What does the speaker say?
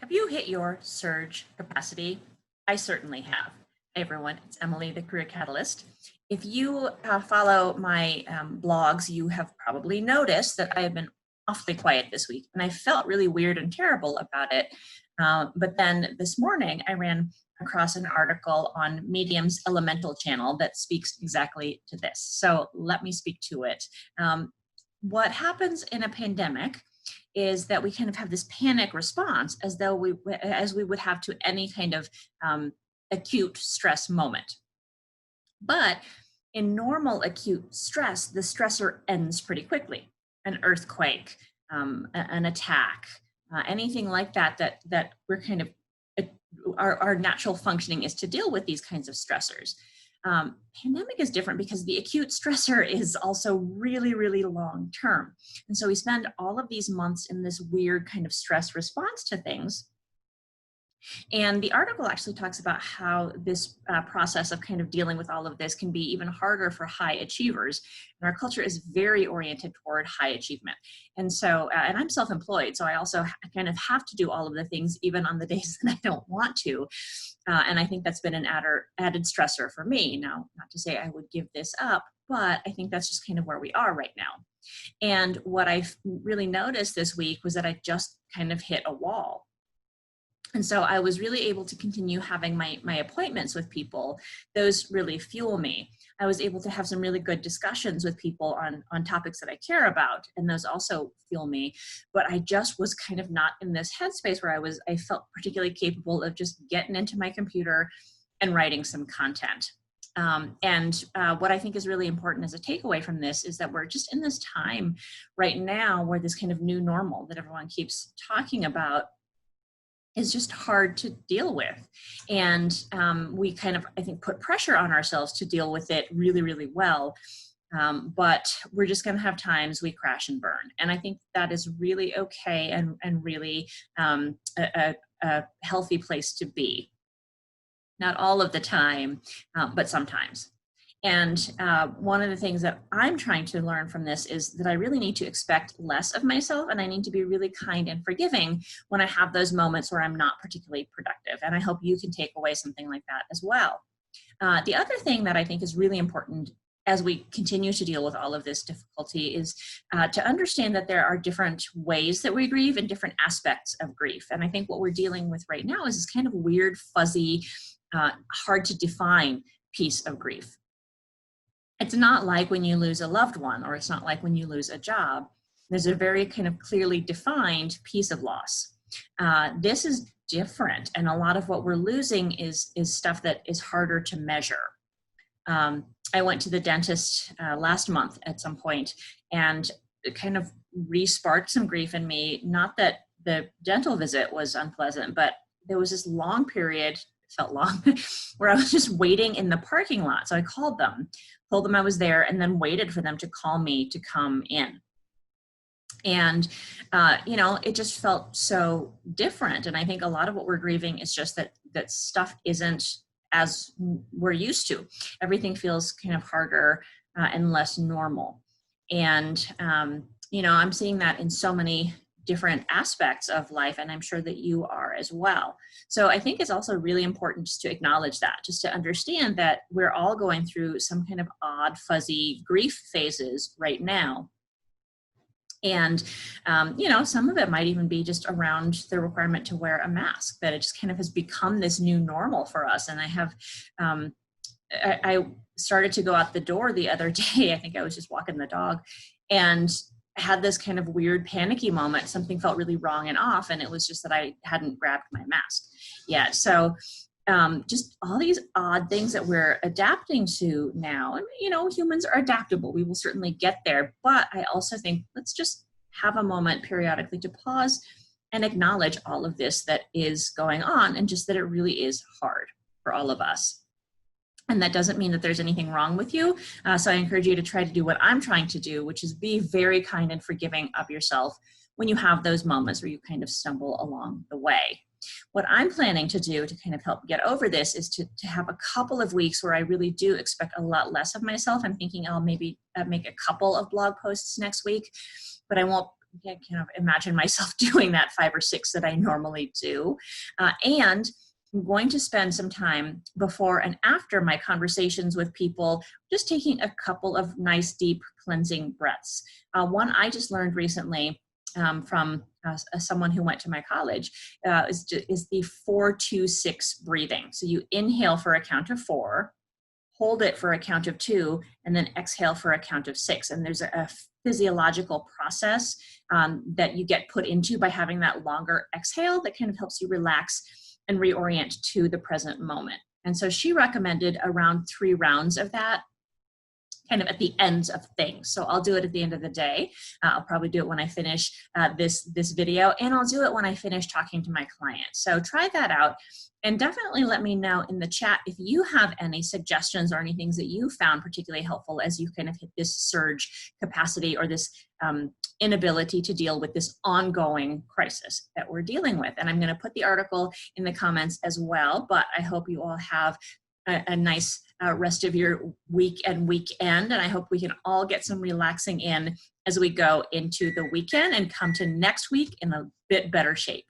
Have you hit your surge capacity? I certainly have. Hey everyone, it's Emily, the Career Catalyst. If you follow my blogs, you have probably noticed that I have been awfully quiet this week, and I felt really weird and terrible about it. But then this morning, I ran across an article on Medium's Elemental channel that speaks exactly to this. So let me speak to it. What happens in a pandemic is that we kind of have this panic response as though as we would have to any kind of acute stress moment. But in normal acute stress, the stressor ends pretty quickly. An earthquake, an attack, anything like that we're kind of, our natural functioning is to deal with these kinds of stressors. Pandemic is different because the acute stressor is also really, really long term. And so we spend all of these months in this weird kind of stress response to things. And the article actually talks about how this process of kind of dealing with all of this can be even harder for high achievers. And our culture is very oriented toward high achievement. And so, and I'm self-employed, so I also kind of have to do all of the things even on the days that I don't want to. And I think that's been an added stressor for me. Now, not to say I would give this up, but I think that's just kind of where we are right now. And what I really noticed this week was that I just kind of hit a wall. And so I was really able to continue having my appointments with people. Those really fuel me. I was able to have some really good discussions with people on topics that I care about, and those also fuel me. But I just was kind of not in this headspace where I felt particularly capable of just getting into my computer and writing some content. What I think is really important as a takeaway from this is that we're just in this time right now where this kind of new normal that everyone keeps talking about is just hard to deal with. And we kind of, I think, put pressure on ourselves to deal with it really, really well. But we're just gonna have times we crash and burn. And I think that is really okay and really a healthy place to be. Not all of the time, but sometimes. And one of the things that I'm trying to learn from this is that I really need to expect less of myself, and I need to be really kind and forgiving when I have those moments where I'm not particularly productive. And I hope you can take away something like that as well. The other thing that I think is really important as we continue to deal with all of this difficulty is to understand that there are different ways that we grieve and different aspects of grief. And I think what we're dealing with right now is this kind of weird, fuzzy, hard to define piece of grief. It's not like when you lose a loved one, or it's not like when you lose a job. There's a very kind of clearly defined piece of loss. This is different, and a lot of what we're losing is stuff that is harder to measure. I went to the dentist last month at some point, and it kind of re-sparked some grief in me. Not that the dental visit was unpleasant, but there was this long period, felt long, where I was just waiting in the parking lot. So I called them, told them I was there, and then waited for them to call me to come in. And, it just felt so different. And I think a lot of what we're grieving is just that stuff isn't as we're used to. Everything feels kind of harder and less normal. And, I'm seeing that in so many different aspects of life, and I'm sure that you are as well. So I think it's also really important just to acknowledge that, just to understand that we're all going through some kind of odd, fuzzy grief phases right now. And, some of it might even be just around the requirement to wear a mask, that it just kind of has become this new normal for us. And I have, I started to go out the door the other day. I think I was just walking the dog, and had this kind of weird panicky moment. Something felt really wrong and off, and it was just that I hadn't grabbed my mask yet. So just all these odd things that we're adapting to now. And, humans are adaptable. We will certainly get there. But I also think let's just have a moment periodically to pause and acknowledge all of this that is going on, and just that it really is hard for all of us. And that doesn't mean that there's anything wrong with you. So I encourage you to try to do what I'm trying to do, which is be very kind and forgiving of yourself when you have those moments where you kind of stumble along the way. What I'm planning to do to kind of help get over this is to have a couple of weeks where I really do expect a lot less of myself. I'm thinking I'll maybe make a couple of blog posts next week, but I won't I kind of imagine myself doing that 5 or 6 that I normally do. And I'm going to spend some time before and after my conversations with people, just taking a couple of nice, deep cleansing breaths. One I just learned recently from someone who went to my college is the 4-2-6 breathing. So you inhale for a count of 4, hold it for a count of 2, and then exhale for a count of 6. And there's a physiological process that you get put into by having that longer exhale that kind of helps you relax and reorient to the present moment. And so she recommended around 3 rounds of that, kind of at the ends of things. So I'll do it at the end of the day. I'll probably do it when I finish this video, and I'll do it when I finish talking to my client. So try that out, and definitely let me know in the chat if you have any suggestions or any things that you found particularly helpful as you kind of hit this surge capacity or this inability to deal with this ongoing crisis that we're dealing with. And I'm going to put the article in the comments as well, but I hope you all have a nice rest of your week and weekend. And I hope we can all get some relaxing in as we go into the weekend and come to next week in a bit better shape.